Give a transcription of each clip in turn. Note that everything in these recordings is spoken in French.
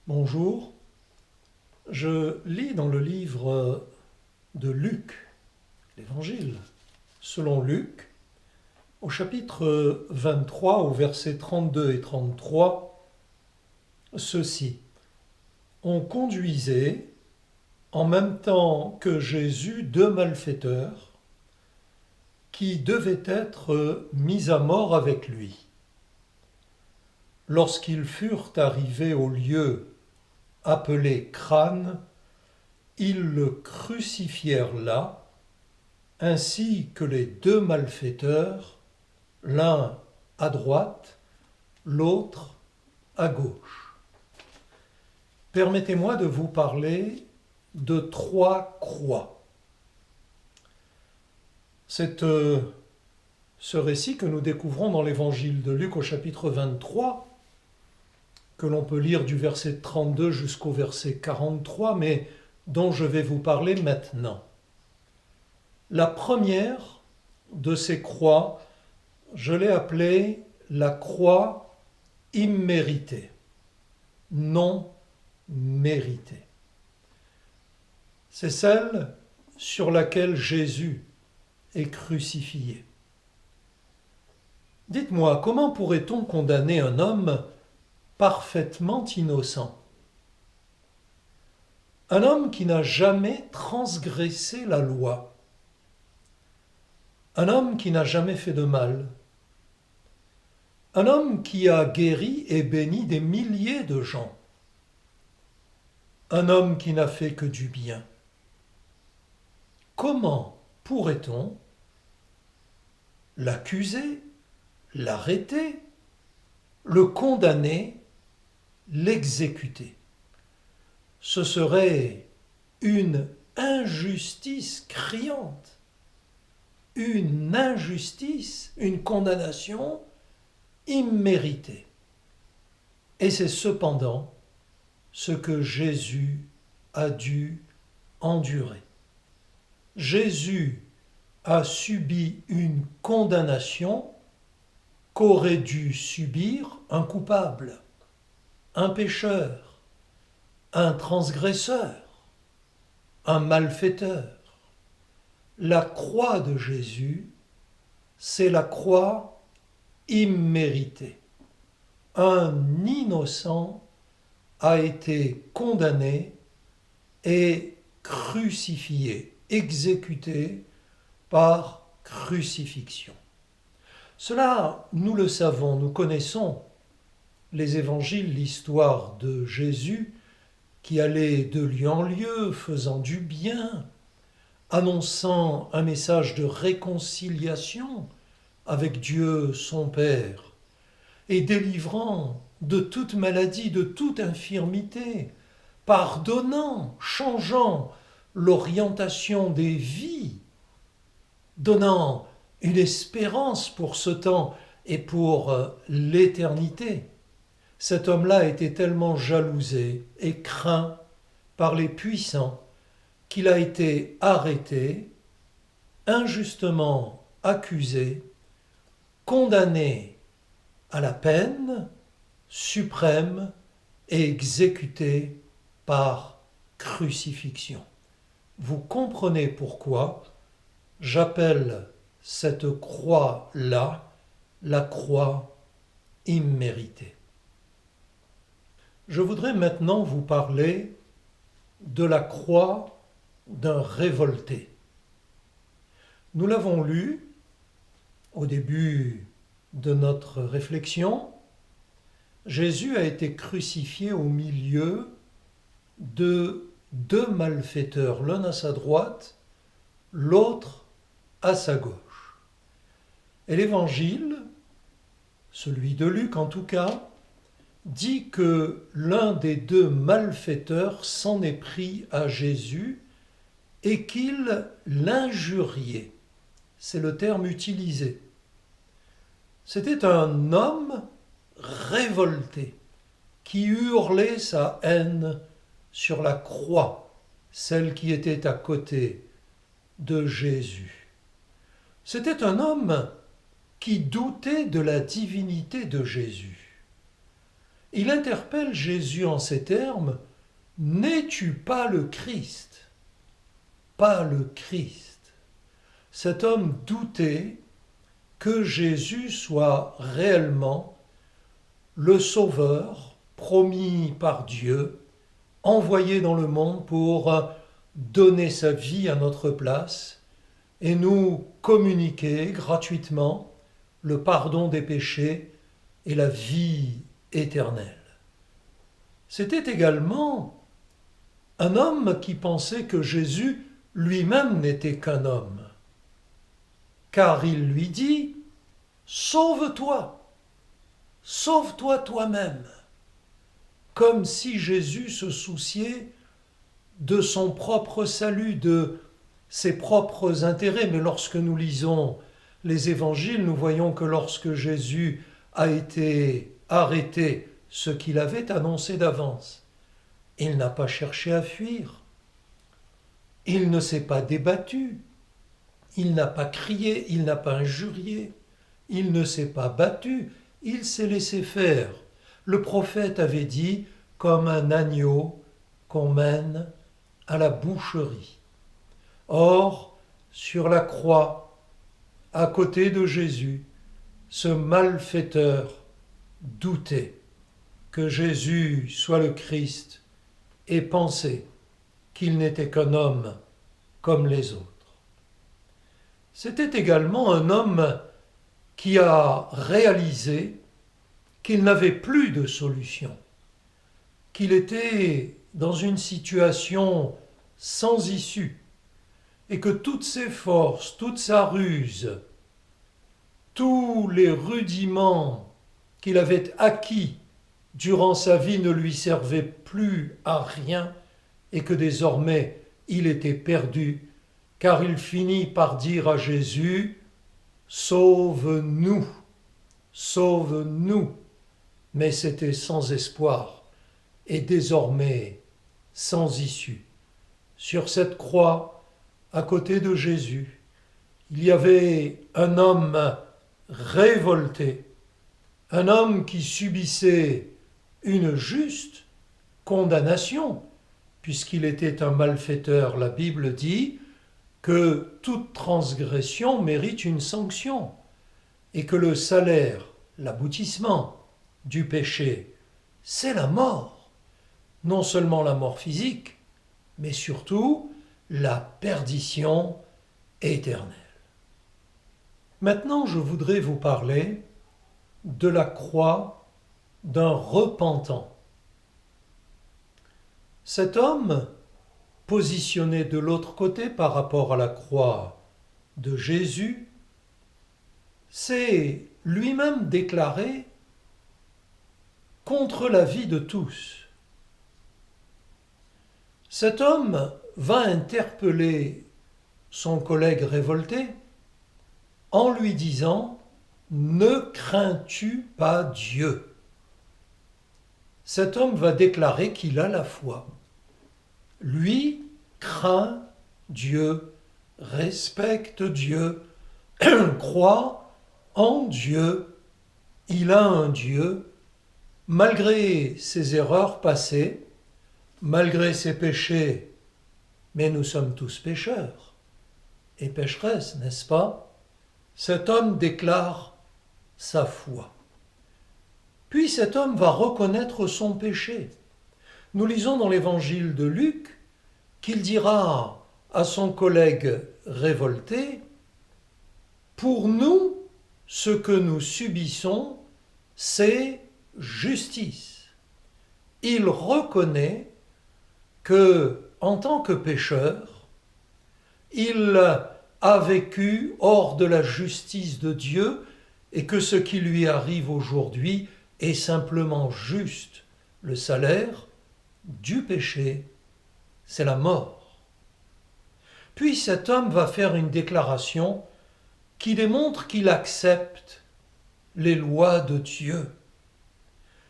Bonjour, je lis dans le livre de Luc, l'Évangile, selon Luc, au chapitre 23, au versets 32 et 33, ceci. On conduisait en même temps que Jésus deux malfaiteurs qui devaient être mis à mort avec lui. Lorsqu'ils furent arrivés au lieu appelé Crâne, ils le crucifièrent là, ainsi que les deux malfaiteurs, l'un à droite, l'autre à gauche. Permettez-moi de vous parler de trois croix. C'est ce récit que nous découvrons dans l'évangile de Luc au chapitre 23, que l'on peut lire du verset 32 jusqu'au verset 43, mais dont je vais vous parler maintenant. La première de ces croix, je l'ai appelée la croix imméritée, non méritée. C'est celle sur laquelle Jésus est crucifié. Dites-moi, comment pourrait-on condamner un homme parfaitement innocent? Un homme qui n'a jamais transgressé la loi. Un homme qui n'a jamais fait de mal. Un homme qui a guéri et béni des milliers de gens. Un homme qui n'a fait que du bien. Comment pourrait-on l'accuser, l'arrêter, le condamner, l'exécuter? Ce serait une injustice criante, une injustice, une condamnation imméritée. Et c'est cependant ce que Jésus a dû endurer. Jésus a subi une condamnation qu'aurait dû subir un coupable, un pécheur, un transgresseur, un malfaiteur. La croix de Jésus, c'est la croix imméritée. Un innocent a été condamné et crucifié, exécuté par crucifixion. Cela, nous le savons, nous connaissons les évangiles, l'histoire de Jésus qui allait de lieu en lieu, faisant du bien, annonçant un message de réconciliation avec Dieu son Père, et délivrant de toute maladie, de toute infirmité, pardonnant, changeant l'orientation des vies, donnant une espérance pour ce temps et pour l'éternité. Cet homme-là était tellement jalousé et craint par les puissants qu'il a été arrêté, injustement accusé, condamné à la peine suprême et exécuté par crucifixion. Vous comprenez pourquoi j'appelle cette croix-là la croix imméritée. Je voudrais maintenant vous parler de la croix d'un révolté. Nous l'avons lu au début de notre réflexion. Jésus a été crucifié au milieu de deux malfaiteurs, l'un à sa droite, l'autre à sa gauche. Et l'Évangile, celui de Luc en tout cas, dit que l'un des deux malfaiteurs s'en est pris à Jésus et qu'il l'injuriait. C'est le terme utilisé. C'était un homme révolté qui hurlait sa haine sur la croix, celle qui était à côté de Jésus. C'était un homme qui doutait de la divinité de Jésus. Il interpelle Jésus en ces termes: n'es-tu pas le Christ? Pas le Christ. Cet homme doutait que Jésus soit réellement le Sauveur promis par Dieu, envoyé dans le monde pour donner sa vie à notre place et nous communiquer gratuitement le pardon des péchés et la vie éternelle. C'était également un homme qui pensait que Jésus lui-même n'était qu'un homme, car il lui dit: sauve-toi, sauve-toi toi-même, comme si Jésus se souciait de son propre salut, de ses propres intérêts. Mais lorsque nous lisons les évangiles, nous voyons que lorsque Jésus a été arrêté, ce qu'il avait annoncé d'avance, il n'a pas cherché à fuir, il ne s'est pas débattu, il n'a pas crié, il n'a pas injurié, il ne s'est pas battu, il s'est laissé faire. Le prophète avait dit: comme un agneau qu'on mène à la boucherie. Or, sur la croix, à côté de Jésus, ce malfaiteur doutait que Jésus soit le Christ et pensait qu'il n'était qu'un homme comme les autres. C'était également un homme qui a réalisé qu'il n'avait plus de solution, qu'il était dans une situation sans issue et que toutes ses forces, toute sa ruse, tous les rudiments qu'il avait acquis durant sa vie ne lui servaient plus à rien et que désormais il était perdu, car il finit par dire à Jésus: sauve-nous, sauve-nous. Mais c'était sans espoir et désormais sans issue. Sur cette croix, à côté de Jésus, il y avait un homme révolté, un homme qui subissait une juste condamnation, puisqu'il était un malfaiteur. La Bible dit que toute transgression mérite une sanction, et que le salaire, l'aboutissement du péché, c'est la mort. Non seulement la mort physique, mais surtout la perdition éternelle. Maintenant, je voudrais vous parler de la croix d'un repentant. Cet homme, positionné de l'autre côté par rapport à la croix de Jésus, s'est lui-même déclaré contre l'avis de tous. Cet homme va interpeller son collègue révolté en lui disant: ne crains-tu pas Dieu? Cet homme va déclarer qu'il a la foi. Lui craint Dieu, respecte Dieu, croit en Dieu. Il a un Dieu, malgré ses erreurs passées, malgré ses péchés, mais nous sommes tous pécheurs et pécheresses, n'est-ce pas? Cet homme déclare sa foi. Puis cet homme va reconnaître son péché. Nous lisons dans l'évangile de Luc qu'il dira à son collègue révolté: pour nous, ce que nous subissons, c'est justice. Il reconnaît que, en tant que pécheur, il a vécu hors de la justice de Dieu et que ce qui lui arrive aujourd'hui est simplement juste. Le salaire du péché, c'est la mort. Puis cet homme va faire une déclaration qui démontre qu'il accepte les lois de Dieu.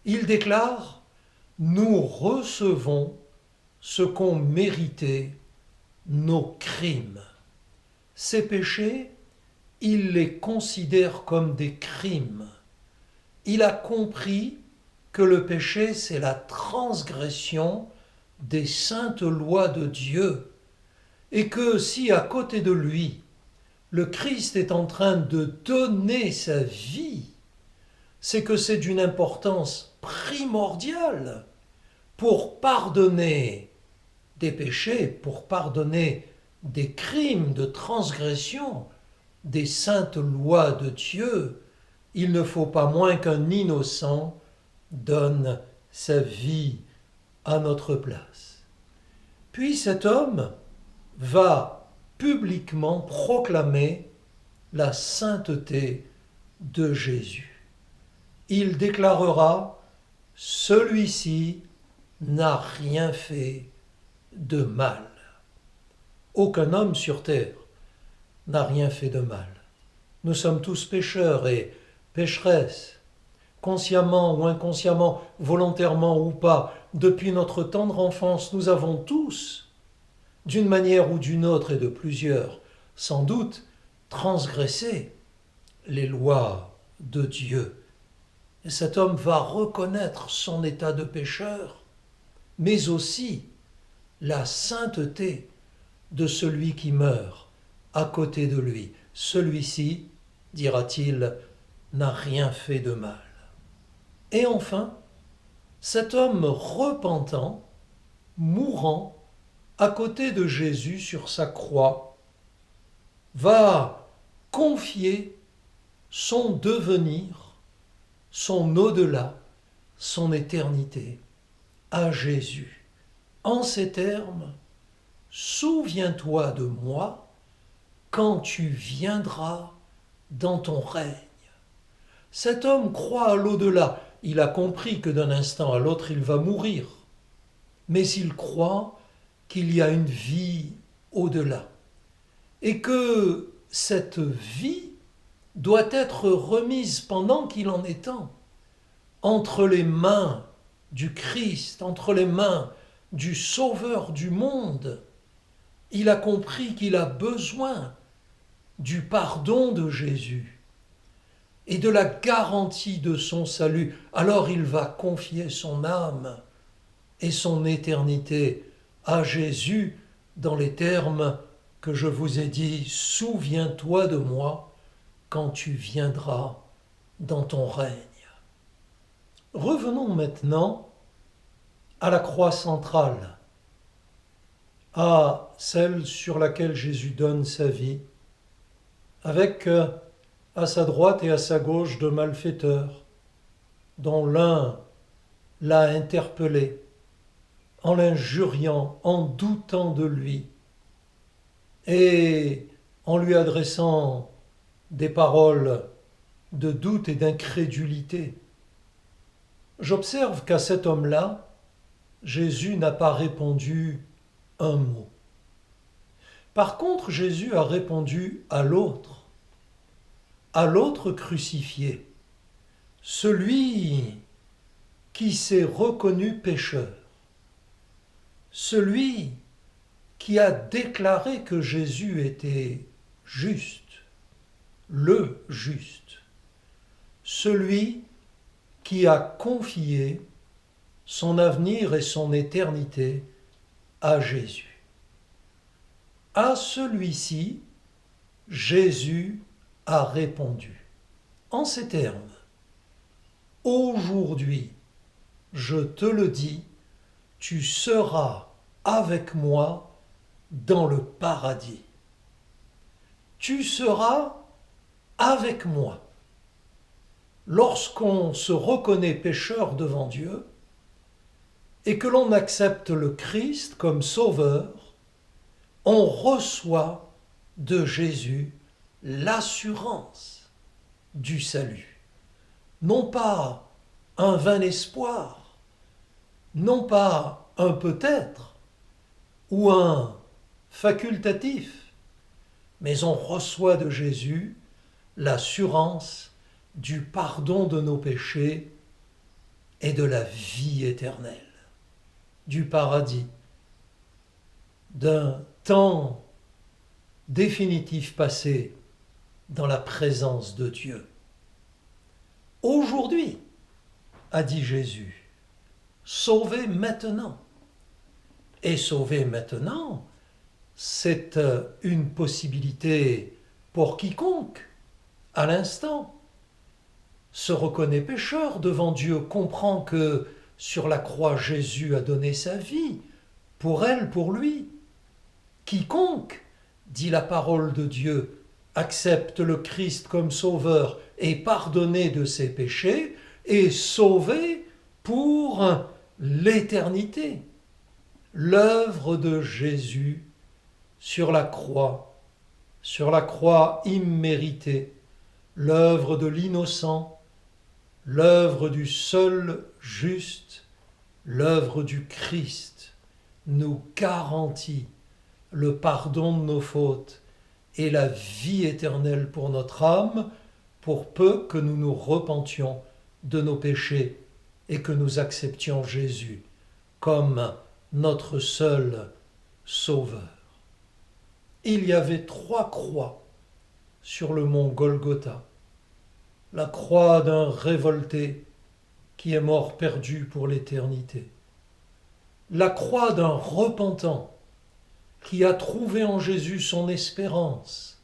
Il déclare: nous recevons ce qu'ont mérité nos crimes. Ces péchés, il les considère comme des crimes. Il a compris que le péché, c'est la transgression des saintes lois de Dieu, et que si à côté de lui, le Christ est en train de donner sa vie, c'est que c'est d'une importance primordiale pour pardonner des péchés, pour pardonner des crimes de transgression des saintes lois de Dieu. Il ne faut pas moins qu'un innocent donne sa vie à notre place. Puis cet homme va publiquement proclamer la sainteté de Jésus. Il déclarera « Celui-ci n'a rien fait de mal ». Aucun homme sur terre n'a rien fait de mal. Nous sommes tous pécheurs et pécheresses, consciemment ou inconsciemment, volontairement ou pas. Depuis notre tendre enfance, nous avons tous, d'une manière ou d'une autre et de plusieurs, sans doute, transgressé les lois de Dieu. Et cet homme va reconnaître son état de pécheur, mais aussi la sainteté de celui qui meurt à côté de lui. Celui-ci, dira-t-il, n'a rien fait de mal. Et enfin, cet homme repentant, mourant à côté de Jésus sur sa croix, va confier son devenir, son au-delà, son éternité à Jésus. En ces termes, « Souviens-toi de moi quand tu viendras dans ton règne ». Cet homme croit à l'au-delà. Il a compris que d'un instant à l'autre, il va mourir. Mais il croit qu'il y a une vie au-delà. Et que cette vie doit être remise pendant qu'il en est temps entre les mains du Christ, entre les mains du Sauveur du monde. Il a compris qu'il a besoin du pardon de Jésus et de la garantie de son salut. Alors il va confier son âme et son éternité à Jésus dans les termes que je vous ai dit. Souviens-toi de moi quand tu viendras dans ton règne. Revenons maintenant à la croix centrale, à celle sur laquelle Jésus donne sa vie, avec à sa droite et à sa gauche de malfaiteurs, dont l'un l'a interpellé, en l'injuriant, en doutant de lui, et en lui adressant des paroles de doute et d'incrédulité. J'observe qu'à cet homme-là, Jésus n'a pas répondu un mot. Par contre, Jésus a répondu à l'autre crucifié, celui qui s'est reconnu pécheur, celui qui a déclaré que Jésus était juste, le juste, celui qui a confié son avenir et son éternité à Jésus. À celui-ci, Jésus a répondu en ces termes. Aujourd'hui, je te le dis, tu seras avec moi dans le paradis. Tu seras avec moi. Lorsqu'on se reconnaît pécheur devant Dieu et que l'on accepte le Christ comme sauveur, on reçoit de Jésus l'assurance du salut. Non pas un vain espoir, non pas un peut-être ou un facultatif, mais on reçoit de Jésus l'assurance du pardon de nos péchés et de la vie éternelle, du paradis, d'un temps définitif passé dans la présence de Dieu. Aujourd'hui, a dit Jésus. Sauvé maintenant. Et sauvé maintenant, c'est une possibilité pour quiconque, à l'instant. Se reconnaît pécheur devant Dieu, comprend que sur la croix Jésus a donné sa vie, pour elle, pour lui. Quiconque, dit la parole de Dieu, accepte le Christ comme sauveur et pardonné de ses péchés, est sauvé pour l'éternité. L'œuvre de Jésus sur la croix imméritée, l'œuvre de l'innocent, l'œuvre du seul juste, l'œuvre du Christ nous garantit le pardon de nos fautes et la vie éternelle pour notre âme, pour peu que nous nous repentions de nos péchés et que nous acceptions Jésus comme notre seul Sauveur. Il y avait 3 croix sur le mont Golgotha. La croix d'un révolté qui est mort perdu pour l'éternité. La croix d'un repentant qui a trouvé en Jésus son espérance,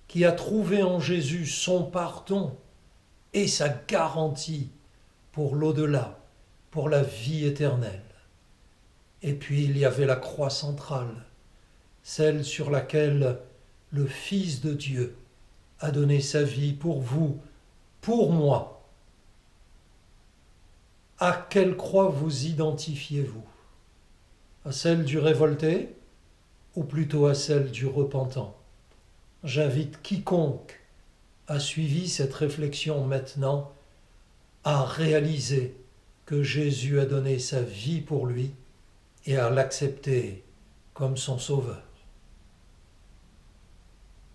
qui a trouvé en Jésus son pardon et sa garantie pour l'au-delà, pour la vie éternelle. Et puis il y avait la croix centrale, celle sur laquelle le Fils de Dieu a donné sa vie pour vous, pour moi. À quelle croix vous identifiez-vous? À celle du révolté ou plutôt à celle du repentant? J'invite quiconque a suivi cette réflexion maintenant à réaliser que Jésus a donné sa vie pour lui et à l'accepter comme son sauveur.